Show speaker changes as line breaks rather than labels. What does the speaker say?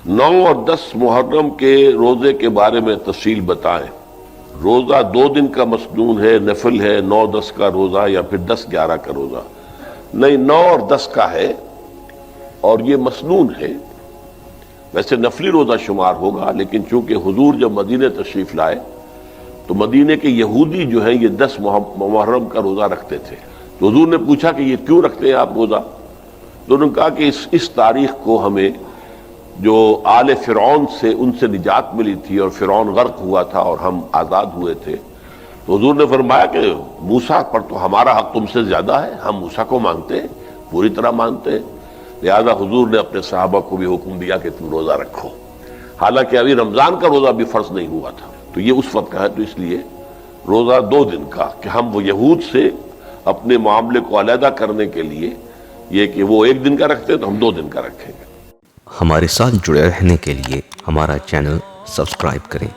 9 اور 10 محرم کے روزے کے بارے میں تفصیل بتائیں۔ روزہ 2 دن کا مسنون ہے، نفل ہے، 9-10 کا روزہ یا پھر 10-11 کا روزہ؟ نہیں، 9 اور 10 کا ہے اور یہ مسنون ہے۔ ویسے نفلی روزہ شمار ہوگا، لیکن چونکہ حضور جب مدینہ تشریف لائے تو مدینہ کے یہودی جو ہیں یہ 10 محرم کا روزہ رکھتے تھے۔ تو حضور نے پوچھا کہ یہ کیوں رکھتے ہیں آپ روزہ؟ تو انہوں نے کہا کہ اس تاریخ کو ہمیں جو آل فرعون سے ان سے نجات ملی تھی اور فرعون غرق ہوا تھا اور ہم آزاد ہوئے تھے، تو حضور نے فرمایا کہ موسیٰ پر تو ہمارا حق تم سے زیادہ ہے، ہم موسیٰ کو مانتے ہیں، پوری طرح مانتے ہیں، لہذا حضور نے اپنے صحابہ کو بھی حکم دیا کہ تم روزہ رکھو، حالانکہ ابھی رمضان کا روزہ بھی فرض نہیں ہوا تھا۔ تو یہ اس وقت کا ہے، تو اس لیے روزہ 2 دن کا کہ ہم وہ یہود سے اپنے معاملے کو علیحدہ کرنے کے لیے یہ کہ وہ 1 دن کا رکھتے ہیں تو ہم 2 دن کا رکھیں گے۔
ہمارے ساتھ جڑے رہنے کے لیے ہمارا چینل سبسکرائب کریں۔